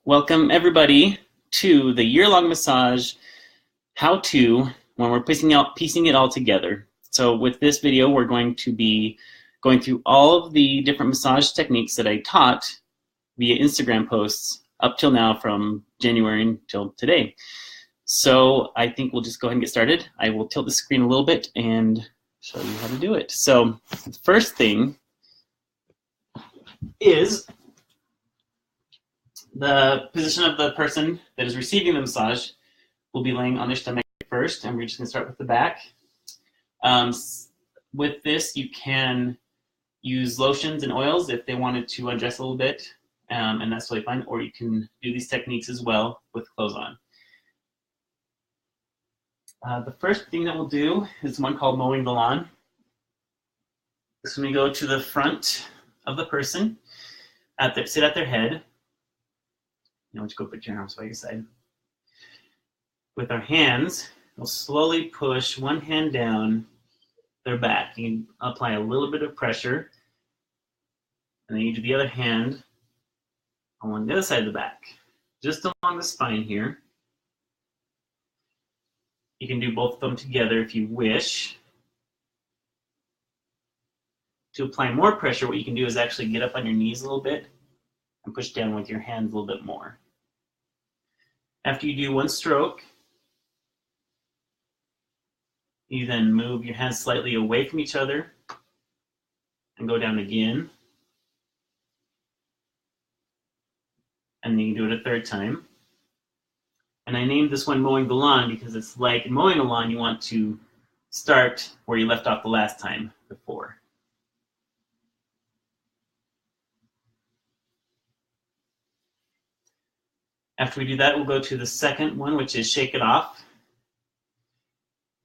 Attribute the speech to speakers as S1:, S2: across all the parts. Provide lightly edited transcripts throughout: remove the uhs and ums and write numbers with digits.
S1: Welcome everybody to the year-long massage how-to when we're piecing it all together. So with this video, we're going to be going through all of the different massage techniques that I taught via Instagram posts up till now from January until today. So I think we'll just go ahead and get started. I will tilt the screen a little bit and show you how to do it. So the first thing is the position of the person that is receiving the massage will be laying on their stomach first, and we're just going to start with the back. With this, you can use lotions and oils if they wanted to undress a little bit, and that's totally fine, or you can do these techniques as well with clothes on. The first thing that we'll do is one called mowing the lawn. So we go to the front of the person, sit at their head. You want to go put your arms by your side. With our hands, we'll slowly push one hand down their back. You can apply a little bit of pressure, and then you do the other hand on the other side of the back, just along the spine here. You can do both of them together if you wish. To apply more pressure, what you can do is actually get up on your knees a little bit and push down with your hands a little bit more. After you do one stroke, you then move your hands slightly away from each other and go down again. And then you do it a third time. And I named this one mowing the lawn because it's like mowing a lawn, you want to start where you left off the last time before. After we do that, we'll go to the second one, which is shake it off.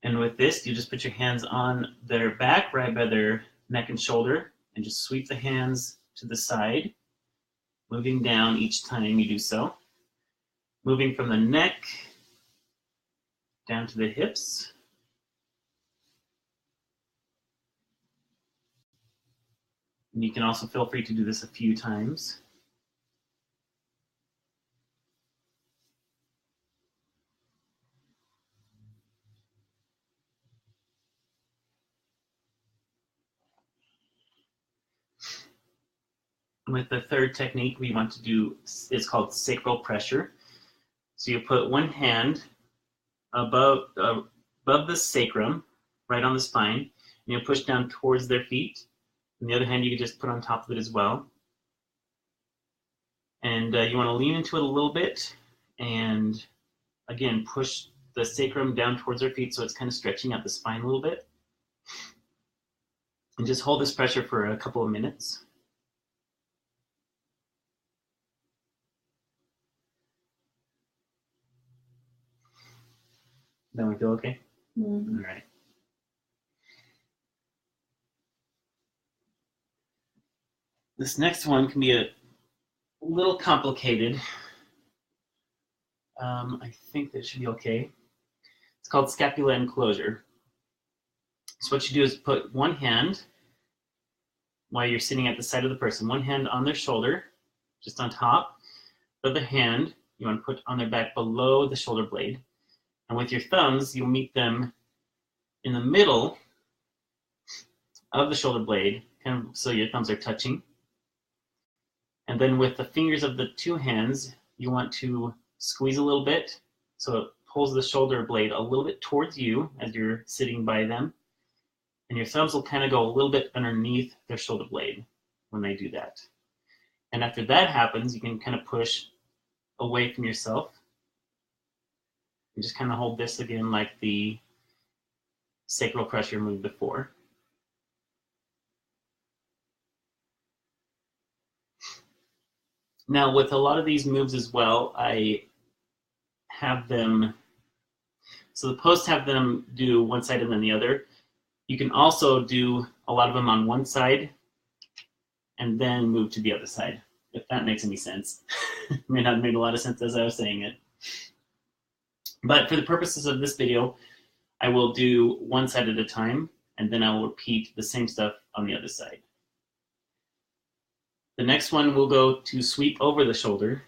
S1: And with this, you just put your hands on their back, right by their neck and shoulder, and just sweep the hands to the side, moving down each time you do so. Moving from the neck down to the hips. And you can also feel free to do this a few times. With the third technique we want to do is called sacral pressure. So you put one hand above the sacrum, right on the spine, and you'll push down towards their feet. And the other hand you can just put on top of it as well. And you want to lean into it a little bit, and again push the sacrum down towards their feet so it's kind of stretching out the spine a little bit. And just hold this pressure for a couple of minutes. Then we feel okay? Mm-hmm. All right. This next one can be a little complicated. I think that should be okay. It's called scapula enclosure. So what you do is put one hand, while you're sitting at the side of the person, one hand on their shoulder, just on top. The other hand, you want to put on their back below the shoulder blade. And with your thumbs, you'll meet them in the middle of the shoulder blade, kind of so your thumbs are touching. And then with the fingers of the two hands, you want to squeeze a little bit so it pulls the shoulder blade a little bit towards you as you're sitting by them. And your thumbs will kind of go a little bit underneath their shoulder blade when they do that. And after that happens, you can kind of push away from yourself. And just kind of hold this again like the sacral pressure move before. Now with a lot of these moves as well, I have them, so the posts have them do one side and then the other. You can also do a lot of them on one side and then move to the other side, if that makes any sense. It may not have made a lot of sense as I was saying it. But for the purposes of this video, I will do one side at a time, and then I will repeat the same stuff on the other side. The next one will go to sweep over the shoulder.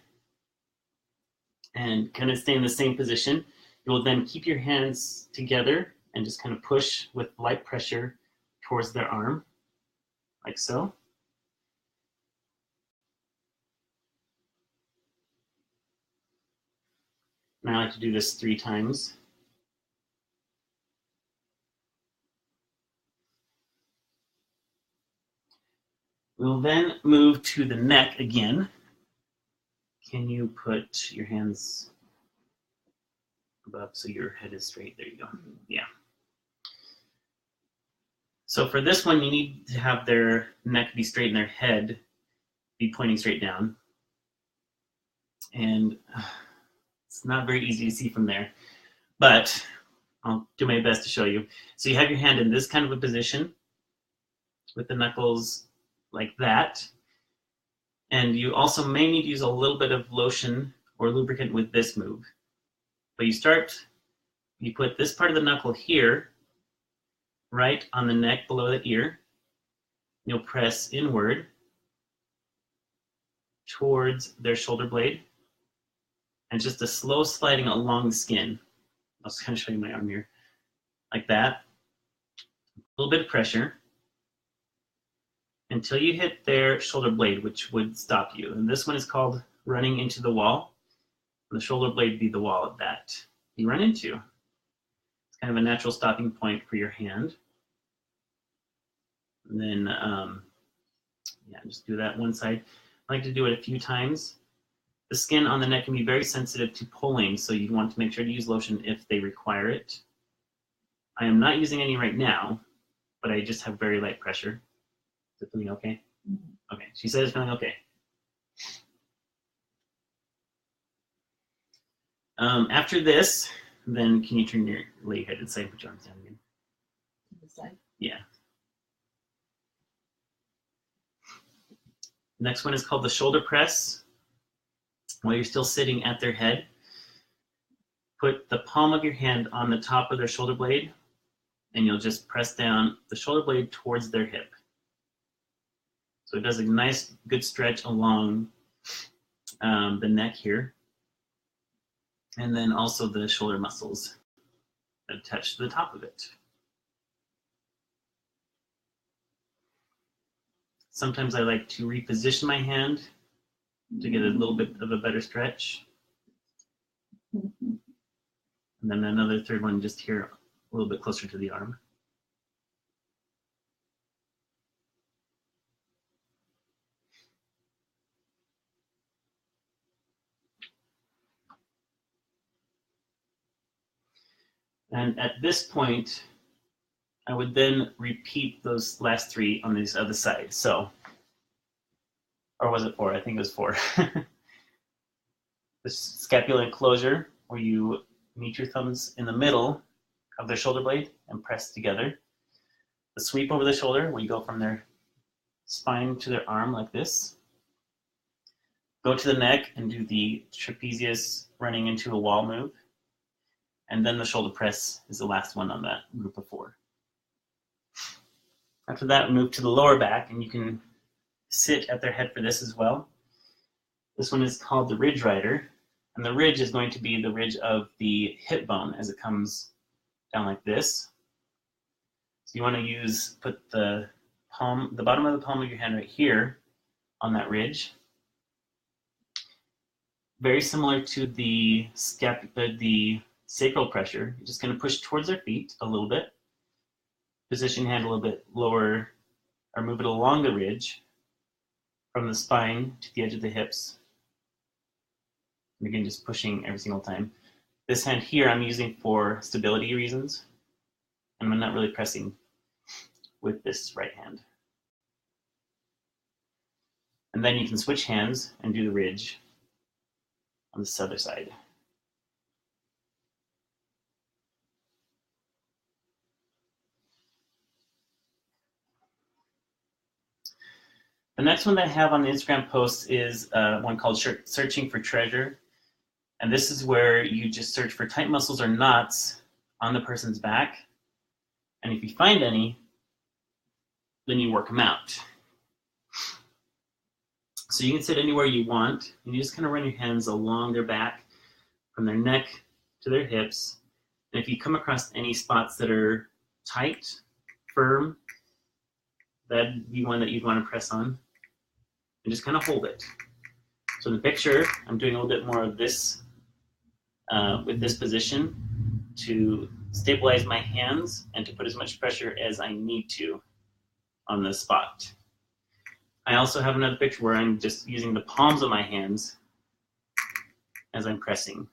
S1: and kind of stay in the same position. You will then keep your hands together and just kind of push with light pressure towards their arm, like so. And I like to do this 3 times. We'll then move to the neck again. Can you put your hands above so your head is straight? There you go. Yeah. So for this one, you need to have their neck be straight and their head be pointing straight down. And it's not very easy to see from there, but I'll do my best to show you. So you have your hand in this kind of a position with the knuckles like that. And you also may need to use a little bit of lotion or lubricant with this move. But you put this part of the knuckle here, right on the neck below the ear. You'll press inward towards their shoulder blade, and just a slow sliding along the skin. I'll just kind of show you my arm here, like that. A little bit of pressure until you hit their shoulder blade, which would stop you. And this one is called running into the wall. The shoulder blade would be the wall that you run into. It's kind of a natural stopping point for your hand. And then, yeah, just do that one side. I like to do it a few times. The skin on the neck can be very sensitive to pulling, so you want to make sure to use lotion if they require it. I am not using any right now, but I just have very light pressure. Is it feeling okay? Mm-hmm. Okay, she said it's feeling okay. After this, then can you turn your lay headed side, put your arms down again? This side? Yeah. Next one is called the shoulder press. While you're still sitting at their head, put the palm of your hand on the top of their shoulder blade, and you'll just press down the shoulder blade towards their hip. So it does a nice, good stretch along the neck here, and then also the shoulder muscles that attach to the top of it. Sometimes I like to reposition my hand to get a little bit of a better stretch. And then another third one just here, a little bit closer to the arm. And at this point, I would then repeat those last 3 on this other side. So, or was it 4? I think it was 4. The scapular enclosure, where you meet your thumbs in the middle of their shoulder blade and press together. The sweep over the shoulder, where you go from their spine to their arm like this. Go to the neck and do the trapezius running into a wall move. And then the shoulder press is the last one on that group of 4. After that, move to the lower back, and you can sit at their head for this as well. This one is called the ridge rider, and the ridge is going to be the ridge of the hip bone as it comes down like this. So you want to put the bottom of the palm of your hand right here on that ridge. Very similar to the sacral pressure. You're just going to push towards their feet a little bit. Position your hand a little bit lower, or move it along the ridge from the spine to the edge of the hips. And again, just pushing every single time. This hand here I'm using for stability reasons, and I'm not really pressing with this right hand. And then you can switch hands and do the ridge on this other side. The next one that I have on the Instagram post is one called Searching for Treasure. And this is where you just search for tight muscles or knots on the person's back. And if you find any, then you work them out. So you can sit anywhere you want, and you just kind of run your hands along their back. from their neck to their hips. And if you come across any spots that are tight, firm, that'd be one that you'd want to press on and just kind of hold it. So in the picture, I'm doing a little bit more of this with this position to stabilize my hands and to put as much pressure as I need to on the spot. I also have another picture where I'm just using the palms of my hands as I'm pressing.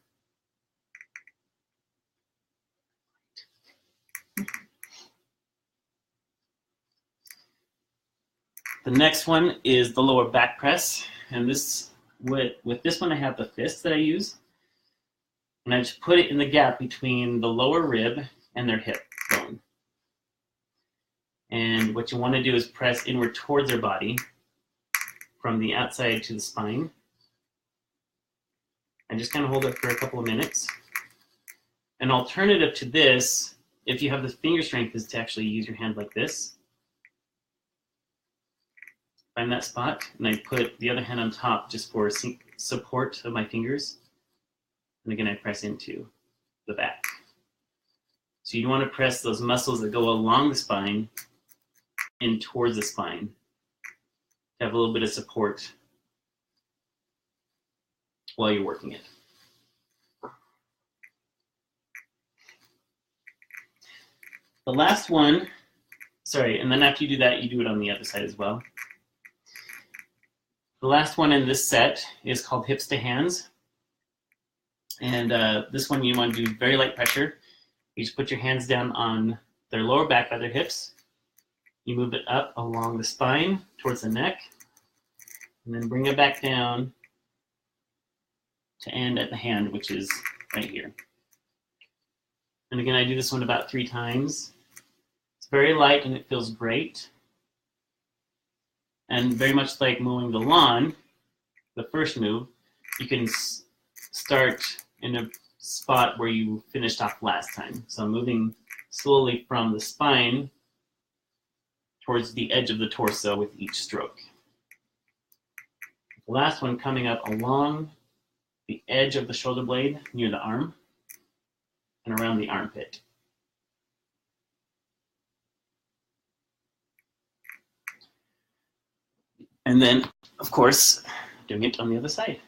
S1: The next one is the lower back press, and this with this one I have the fist that I use, and I just put it in the gap between the lower rib and their hip bone. And what you want to do is press inward towards their body from the outside to the spine, and just kind of hold it for a couple of minutes. An alternative to this, if you have the finger strength, is to actually use your hand like this. Find that spot, and I put the other hand on top just for support of my fingers. And again, I press into the back. So you want to press those muscles that go along the spine in towards the spine to have a little bit of support while you're working it. The last one, sorry, and then after you do that, you do it on the other side as well. The last one in this set is called hips to hands. And this one you want to do very light pressure. You just put your hands down on their lower back by their hips. You move it up along the spine towards the neck, and then bring it back down to end at the hand, which is right here. And again, I do this one about 3 times. It's very light and it feels great. And very much like mowing the lawn, the first move, you can start in a spot where you finished off last time. So I'm moving slowly from the spine towards the edge of the torso with each stroke. The last one coming up along the edge of the shoulder blade near the arm and around the armpit. And then, of course, doing it on the other side.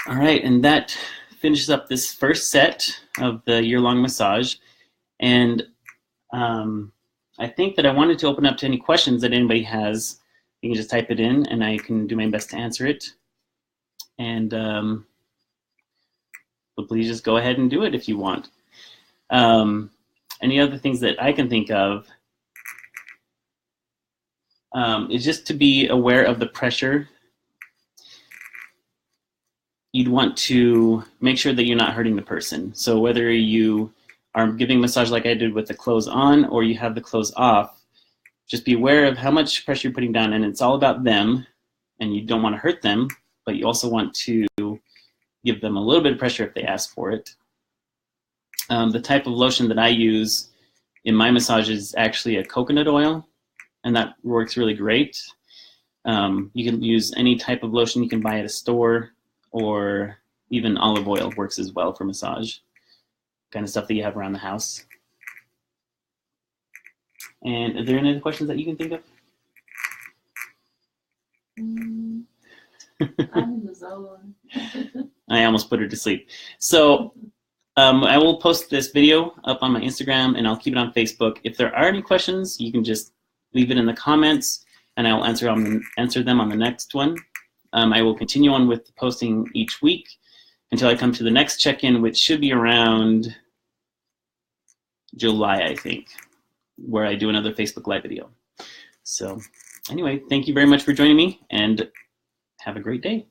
S1: All right, and that finishes up this first set of the year-long massage. And I think that I wanted to open up to any questions that anybody has. You can just type it in, and I can do my best to answer it. And so please just go ahead and do it if you want. Any other things that I can think of is just to be aware of the pressure. You'd want to make sure that you're not hurting the person. So whether you are giving massage like I did with the clothes on or you have the clothes off, just be aware of how much pressure you're putting down, and it's all about them, and you don't want to hurt them, but you also want to give them a little bit of pressure if they ask for it. The type of lotion that I use in my massage is actually a coconut oil, and that works really great. You can use any type of lotion you can buy at a store, or even olive oil works as well for massage, kind of stuff that you have around the house. And are there any other questions that you can think of?
S2: I'm in the zone.
S1: I almost put her to sleep. So I will post this video up on my Instagram, and I'll keep it on Facebook. If there are any questions, you can just leave it in the comments, and I will answer them on the next one. I will continue on with posting each week until I come to the next check-in, which should be around July, I think, where I do another Facebook Live video. So anyway, thank you very much for joining me, and have a great day.